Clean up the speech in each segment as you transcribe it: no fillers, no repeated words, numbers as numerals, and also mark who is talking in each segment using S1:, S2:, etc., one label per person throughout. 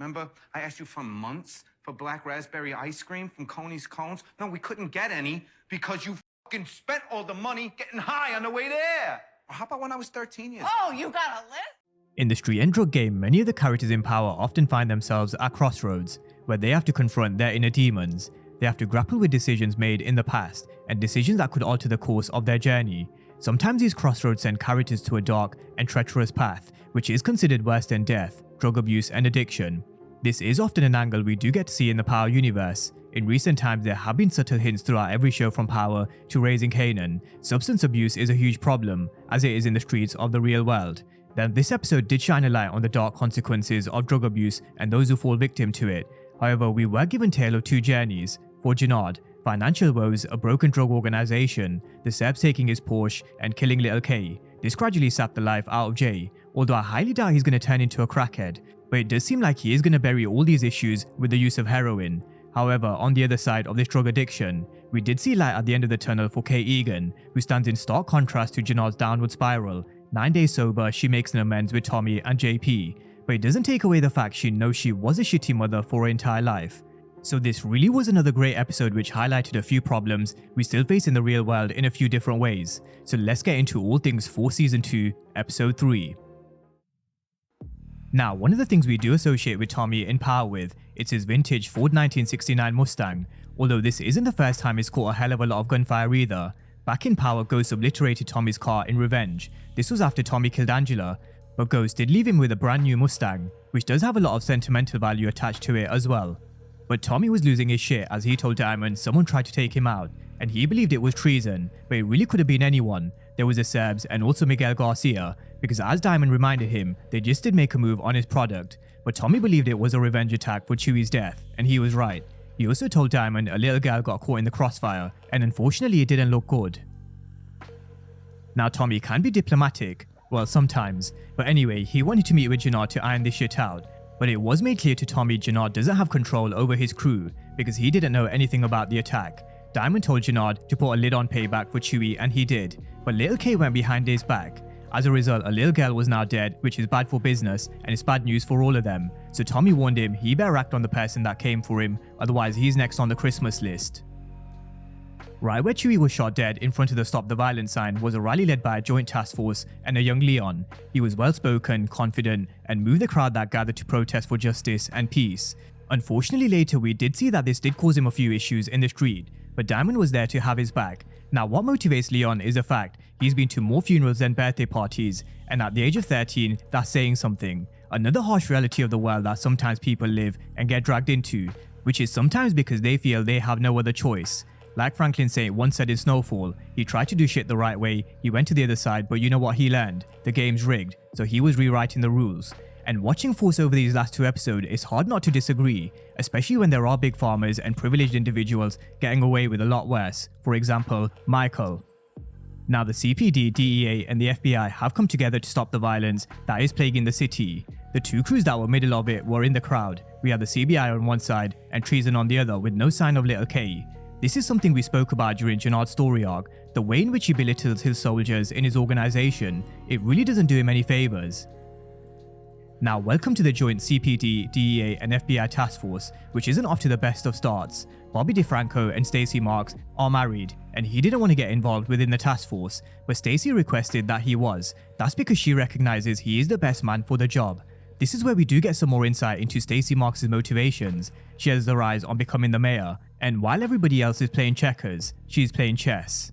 S1: Remember, I asked you for months for black raspberry ice cream from Coney's Cones? No, we couldn't get any because you fucking spent all the money getting high on the way there. Or how about when I was 13 years old?
S2: Oh, you got a list?
S3: In the street and drug game, many of the characters in power often find themselves at crossroads, where they have to confront their inner demons. They have to grapple with decisions made in the past, and decisions that could alter the course of their journey. Sometimes these crossroads send characters to a dark and treacherous path, which is considered worse than death, drug abuse, and addiction. This is often an angle we do get to see in the Power universe. In recent times, there have been subtle hints throughout every show from Power to Raising Kanan. Substance abuse is a huge problem, as it is in the streets of the real world. Then this episode did shine a light on the dark consequences of drug abuse and those who fall victim to it. However, we were given tale of two journeys. For Janard, financial woes, a broken drug organization, the Serbs taking his Porsche and killing Little K. This gradually sapped the life out of Jay, although I highly doubt he's going to turn into a crackhead. But it does seem like he is going to bury all these issues with the use of heroin. However, on the other side of this drug addiction, we did see light at the end of the tunnel for Kay Egan, who stands in stark contrast to Janard's downward spiral. 9 days sober, she makes an amends with Tommy and JP, but it doesn't take away the fact she knows she was a shitty mother for her entire life. So this really was another great episode which highlighted a few problems we still face in the real world in a few different ways. So let's get into all things for Season 2, Episode 3. Now, one of the things we do associate with Tommy in Power with, it's his vintage Ford 1969 Mustang, although this isn't the first time he's caught a hell of a lot of gunfire either. Back in Power, Ghost obliterated Tommy's car in revenge. This was after Tommy killed Angela, but Ghost did leave him with a brand new Mustang, which does have a lot of sentimental value attached to it as well. But Tommy was losing his shit as he told Diamond someone tried to take him out, and he believed it was treason, but it really could have been anyone. There was the Serbs and also Miguel Garcia, because as Diamond reminded him, they just did make a move on his product, but Tommy believed it was a revenge attack for Chewie's death, and he was right. He also told Diamond a little girl got caught in the crossfire, and unfortunately it didn't look good. Now Tommy can be diplomatic, well sometimes, but anyway, he wanted to meet with Janard to iron this shit out. But it was made clear to Tommy Janard doesn't have control over his crew because he didn't know anything about the attack. Diamond told Janard to put a lid on payback for Chewie and he did, but Little K went behind his back. As a result, a little girl was now dead, which is bad for business and it's bad news for all of them. So Tommy warned him he better act on the person that came for him, otherwise he's next on the Christmas list. Right where Chewie was shot dead in front of the Stop the Violence sign was a rally led by a joint task force and a young Leon. He was well spoken, confident, and moved the crowd that gathered to protest for justice and peace. Unfortunately later we did see that this did cause him a few issues in the street, but Diamond was there to have his back. Now what motivates Leon is the fact he's been to more funerals than birthday parties, and at the age of 13 that's saying something. Another harsh reality of the world that sometimes people live and get dragged into, which is sometimes because they feel they have no other choice. Like Franklin Saint once said in Snowfall, he tried to do shit the right way, he went to the other side, but you know what he learned? The game's rigged, so he was rewriting the rules. And watching Force over these last two episodes, it's hard not to disagree, especially when there are big farmers and privileged individuals getting away with a lot worse. For example, Michael. Now the CPD, DEA and the FBI have come together to stop the violence that is plaguing the city. The two crews that were middle of it were in the crowd. We had the CBI on one side and treason on the other with no sign of Little K. This is something we spoke about during Janard's story arc, the way in which he belittles his soldiers in his organization. It really doesn't do him any favors. Now welcome to the joint CPD, DEA and FBI task force, which isn't off to the best of starts. Bobby DeFranco and Stacey Marks are married, and he didn't want to get involved within the task force, but Stacey requested that he was. That's because she recognizes he is the best man for the job. This is where we do get some more insight into Stacey Marks' motivations. She has her eyes on becoming the mayor, and while everybody else is playing checkers, she's playing chess.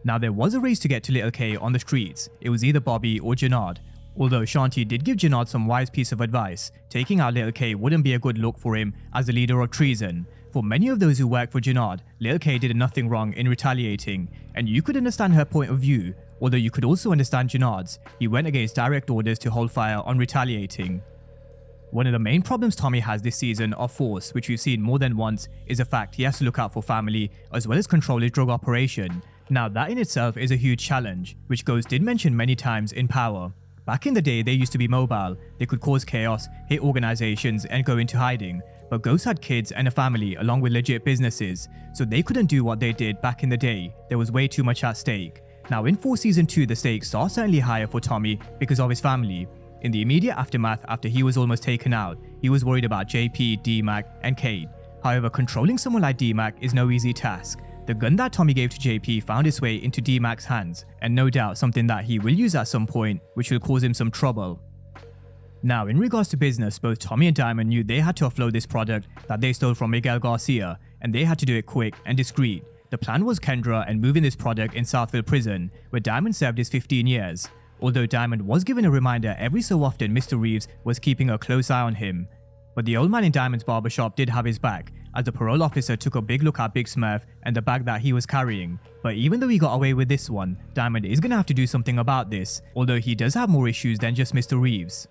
S3: Now there was a race to get to Little K on the streets. It was either Bobby or Janard. Although Shanti did give Janard some wise piece of advice, taking out Little K wouldn't be a good look for him as the leader of treason. For many of those who work for Janard, Little K did nothing wrong in retaliating, and you could understand her point of view, although you could also understand Janard's. He went against direct orders to hold fire on retaliating. One of the main problems Tommy has this season of Force, which we've seen more than once, is the fact he has to look out for family as well as control his drug operation. Now that in itself is a huge challenge, which Ghost did mention many times in Power. Back in the day, they used to be mobile. They could cause chaos, hit organizations, and go into hiding. But Ghost had kids and a family along with legit businesses, so they couldn't do what they did back in the day. There was way too much at stake. Now in Force Season 2, the stakes are certainly higher for Tommy because of his family. In the immediate aftermath after he was almost taken out, he was worried about JP, D-Mac, and Kate. However, controlling someone like D-Mac is no easy task. The gun that Tommy gave to JP found its way into D-Mac's hands, and no doubt something that he will use at some point, which will cause him some trouble. Now, in regards to business, both Tommy and Diamond knew they had to offload this product that they stole from Miguel Garcia, and they had to do it quick and discreet. The plan was Kendra and moving this product in Southville prison, where Diamond served his 15 years. Although Diamond was given a reminder every so often Mr. Reeves was keeping a close eye on him. But the old man in Diamond's barbershop did have his back, as the parole officer took a big look at Big Smurf and the bag that he was carrying. But even though he got away with this one, Diamond is gonna have to do something about this, although he does have more issues than just Mr. Reeves.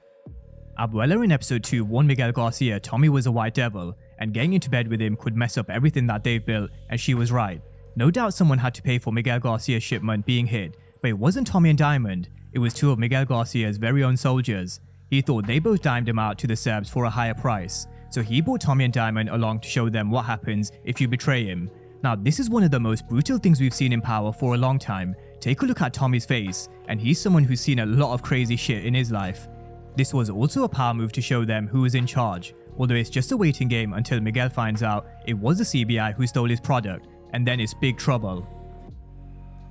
S3: Abuela in episode 2 warned Miguel Garcia Tommy was a white devil, and getting into bed with him could mess up everything that they've built, and she was right. No doubt someone had to pay for Miguel Garcia's shipment being hit, but it wasn't Tommy and Diamond, it was two of Miguel Garcia's very own soldiers. He thought they both dimed him out to the Serbs for a higher price, so he brought Tommy and Diamond along to show them what happens if you betray him. Now, this is one of the most brutal things we've seen in Power for a long time. Take a look at Tommy's face, and he's someone who's seen a lot of crazy shit in his life. This was also a power move to show them who was in charge, although it's just a waiting game until Miguel finds out it was the CBI who stole his product, and then it's big trouble.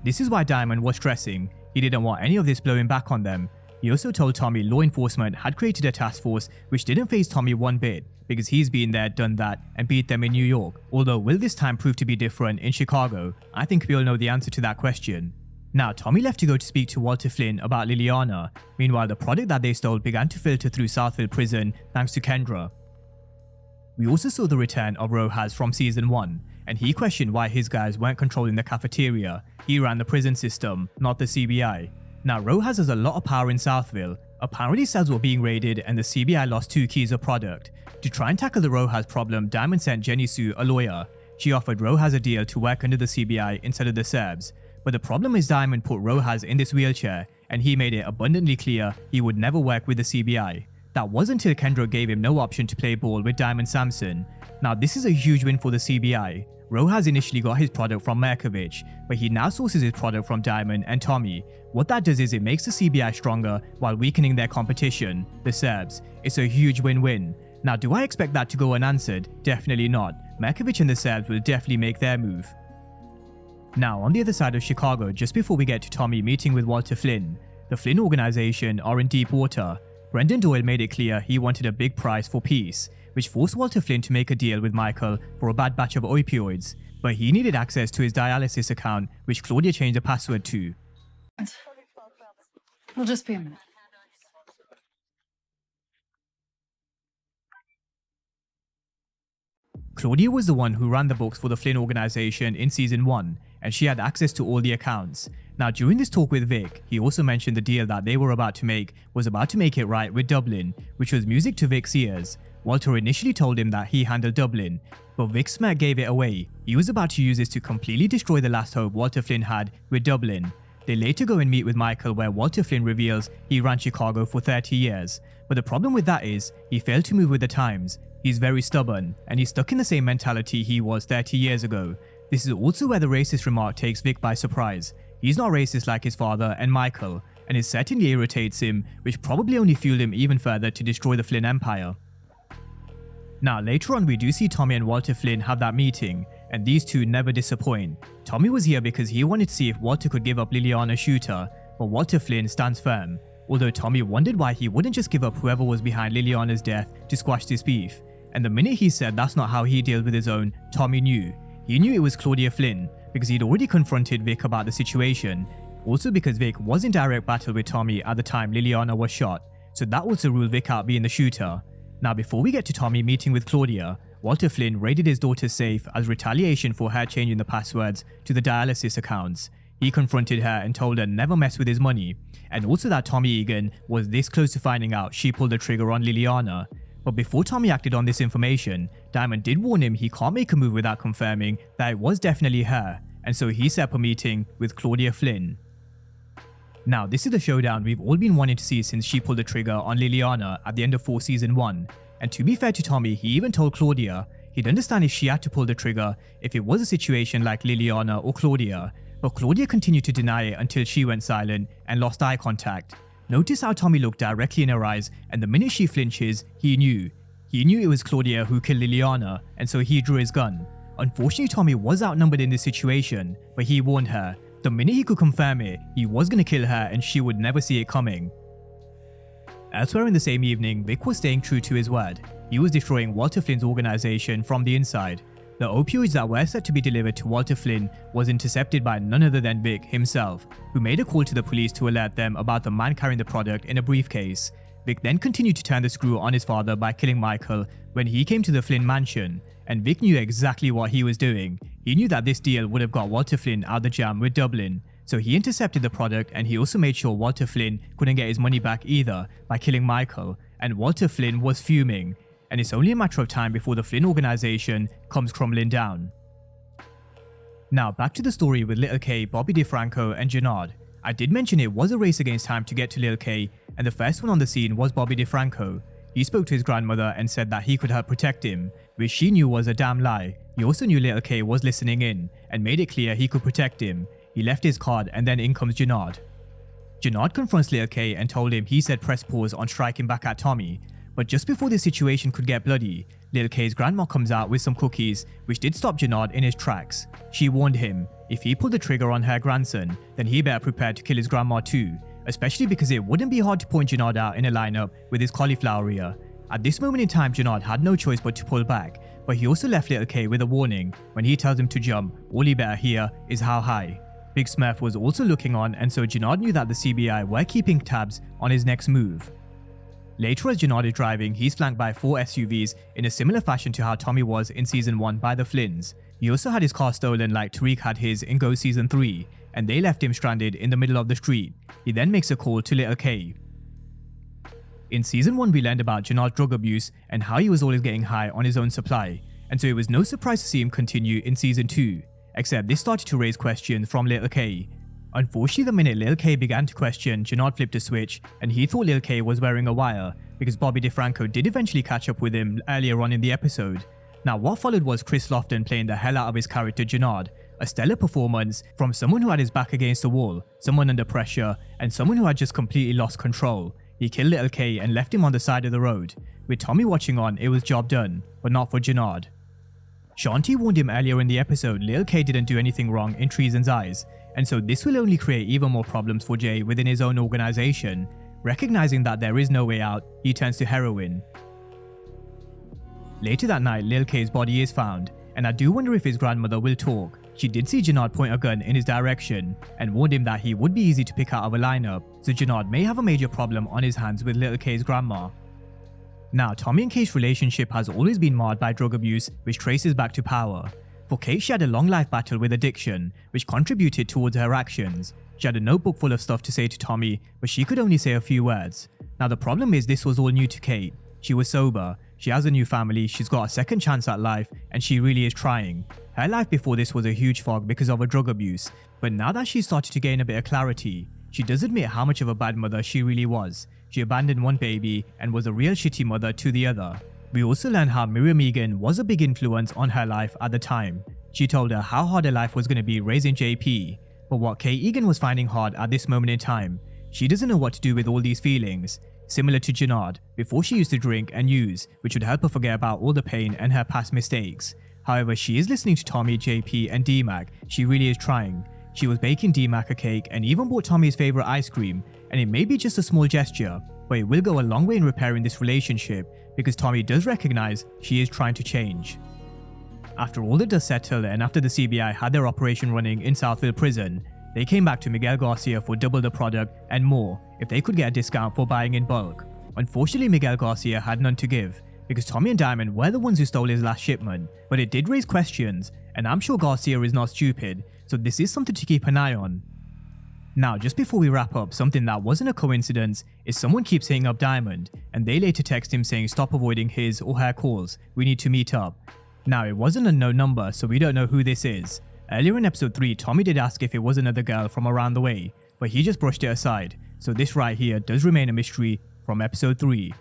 S3: This is why Diamond was stressing. He didn't want any of this blowing back on them. He also told Tommy law enforcement had created a task force which didn't faze Tommy one bit, because he's been there, done that, and beat them in New York. Although will this time prove to be different in Chicago? I think we all know the answer to that question. Now, Tommy left to go to speak to Walter Flynn about Liliana. Meanwhile, the product that they stole began to filter through Southville prison thanks to Kendra. We also saw the return of Rojas from season 1, and he questioned why his guys weren't controlling the cafeteria. He ran the prison system, not the CBI. Now, Rojas has a lot of power in Southville. Apparently, cells were being raided and the CBI lost 2 keys of product. To try and tackle the Rojas problem, Diamond sent Jenny Sue, a lawyer. She offered Rojas a deal to work under the CBI instead of the Serbs. But the problem is Diamond put Rojas in this wheelchair, and he made it abundantly clear he would never work with the CBI. That was until Kendra gave him no option to play ball with Diamond Sampson. Now, this is a huge win for the CBI. Rojas initially got his product from Merkovich, but he now sources his product from Diamond and Tommy. What that does is it makes the CBI stronger while weakening their competition, the Serbs. It's a huge win-win. Now, do I expect that to go unanswered? Definitely not. Merkovich and the Serbs will definitely make their move. Now, on the other side of Chicago, just before we get to Tommy meeting with Walter Flynn, the Flynn organization are in deep water. Brendan Doyle made it clear he wanted a big price for peace, which forced Walter Flynn to make a deal with Michael for a bad batch of opioids, but he needed access to his dialysis account, which Claudia changed the password to.
S2: It'll just be a minute.
S3: Claudia was the one who ran the books for the Flynn organization in season 1, and she had access to all the accounts. Now, during this talk with Vic, he also mentioned the deal that they were about to make was about to make it right with Dublin, which was music to Vic's ears. Walter initially told him that he handled Dublin, but Vic smirk gave it away. He was about to use this to completely destroy the last hope Walter Flynn had with Dublin. They later go and meet with Michael, where Walter Flynn reveals he ran Chicago for 30 years. But the problem with that is, he failed to move with the times. He's very stubborn, and he's stuck in the same mentality he was 30 years ago. This is also where the racist remark takes Vic by surprise. He's not racist like his father and Michael, and it certainly irritates him, which probably only fueled him even further to destroy the Flynn Empire. Now, later on we do see Tommy and Walter Flynn have that meeting, and these two never disappoint. Tommy was here because he wanted to see if Walter could give up Liliana's shooter, but Walter Flynn stands firm. Although Tommy wondered why he wouldn't just give up whoever was behind Liliana's death to squash this beef. And the minute he said that's not how he deals with his own, Tommy knew. He knew it was Claudia Flynn, because he'd already confronted Vic about the situation. Also because Vic was in direct battle with Tommy at the time Liliana was shot, so that also ruled Vic out being the shooter. Now, before we get to Tommy meeting with Claudia, Walter Flynn raided his daughter's safe as retaliation for her changing the passwords to the dialysis accounts. He confronted her and told her never mess with his money, and also that Tommy Egan was this close to finding out she pulled the trigger on Liliana. But before Tommy acted on this information, Diamond did warn him he can't make a move without confirming that it was definitely her, and so he set up a meeting with Claudia Flynn. Now, this is the showdown we've all been wanting to see since she pulled the trigger on Liliana at the end of 4 season 1, and to be fair to Tommy, he even told Claudia he'd understand if she had to pull the trigger if it was a situation like Liliana or Claudia, but Claudia continued to deny it until she went silent and lost eye contact. Notice how Tommy looked directly in her eyes, and the minute she flinches, he knew. He knew it was Claudia who killed Liliana, and so he drew his gun. Unfortunately, Tommy was outnumbered in this situation, but he warned her. The minute he could confirm it, he was going to kill her and she would never see it coming. Elsewhere in the same evening, Vic was staying true to his word. He was destroying Walter Flynn's organization from the inside. The opioids that were set to be delivered to Walter Flynn was intercepted by none other than Vic himself, who made a call to the police to alert them about the man carrying the product in a briefcase. Vic then continued to turn the screw on his father by killing Michael when he came to the Flynn mansion, and Vic knew exactly what he was doing. He knew that this deal would have got Walter Flynn out the jam with Dublin, so he intercepted the product, and he also made sure Walter Flynn couldn't get his money back either by killing Michael, and Walter Flynn was fuming. And it's only a matter of time before the Flynn organization comes crumbling down. Now back to the story with Little K, Bobby DeFranco and Janard. I did mention it was a race against time to get to Little K, and the first one on the scene was Bobby DeFranco. He spoke to his grandmother and said that he could help protect him, which she knew was a damn lie. He also knew Little K was listening in, and made it clear he could protect him. He left his card, and then in comes Janard. Janard confronts Little K and told him he said press pause on striking back at Tommy. But just before the situation could get bloody, Little K's grandma comes out with some cookies, which did stop Janard in his tracks. She warned him, if he pulled the trigger on her grandson, then he better prepare to kill his grandma too, especially because it wouldn't be hard to point Janard out in a lineup with his cauliflower ear. At this moment in time, Janard had no choice but to pull back, but he also left Little K with a warning. When he tells him to jump, all he better hear is how high. Big Smurf was also looking on, and so Janard knew that the CBI were keeping tabs on his next move. Later, as Janard is driving, he's flanked by 4 SUVs in a similar fashion to how Tommy was in Season 1 by the Flynns. He also had his car stolen like Tariq had his in Go Season 3, and they left him stranded in the middle of the street. He then makes a call to Little K. In Season 1, we learned about Janard's drug abuse and how he was always getting high on his own supply, and so it was no surprise to see him continue in Season 2, except this started to raise questions from Little K. Unfortunately, the minute Lil K began to question, Janard flipped a switch, and he thought Lil K was wearing a wire, because Bobby DeFranco did eventually catch up with him earlier on in the episode. Now what followed was Chris Lofton playing the hell out of his character Janard, a stellar performance from someone who had his back against the wall, someone under pressure, and someone who had just completely lost control. He killed Lil K and left him on the side of the road. With Tommy watching on, it was job done, but not for Janard. Shanti warned him earlier in the episode Lil K didn't do anything wrong in Treason's eyes, and so this will only create even more problems for Jay within his own organization. Recognizing that there is no way out, he turns to heroin. Later that night, Lil K's body is found, and I do wonder if his grandmother will talk. She did see Janard point a gun in his direction, and warned him that he would be easy to pick out of a lineup, so Janard may have a major problem on his hands with Lil K's grandma. Now, Tommy and Kate's relationship has always been marred by drug abuse, which traces back to power. For Kate, she had a long life battle with addiction, which contributed towards her actions. She had a notebook full of stuff to say to Tommy, but she could only say a few words. Now the problem is this was all new to Kate. She was sober, she has a new family, she's got a second chance at life, and she really is trying. Her life before this was a huge fog because of her drug abuse, but now that she's started to gain a bit of clarity, she does admit how much of a bad mother she really was. She abandoned one baby and was a real shitty mother to the other. We also learn how Miriam Egan was a big influence on her life at the time. She told her how hard her life was going to be raising JP, but what Kate Egan was finding hard at this moment in time, she doesn't know what to do with all these feelings. Similar to Janard, before she used to drink and use, which would help her forget about all the pain and her past mistakes. However, she is listening to Tommy, JP and D-Mac. She really is trying. She was baking D-Mac a cake and even bought Tommy's favorite ice cream, and it may be just a small gesture, but it will go a long way in repairing this relationship because Tommy does recognize she is trying to change. After all the dust settled and after the CBI had their operation running in Southville Prison, they came back to Miguel Garcia for double the product and more if they could get a discount for buying in bulk. Unfortunately, Miguel Garcia had none to give because Tommy and Diamond were the ones who stole his last shipment, but it did raise questions, and I'm sure Garcia is not stupid, so this is something to keep an eye on. Now, just before we wrap up, something that wasn't a coincidence is someone keeps hitting up Diamond, and they later text him saying stop avoiding his or her calls, we need to meet up. Now, it was an unknown number, so we don't know who this is. Earlier in episode 3, Tommy did ask if it was another girl from around the way, but he just brushed it aside, so this right here does remain a mystery from episode 3.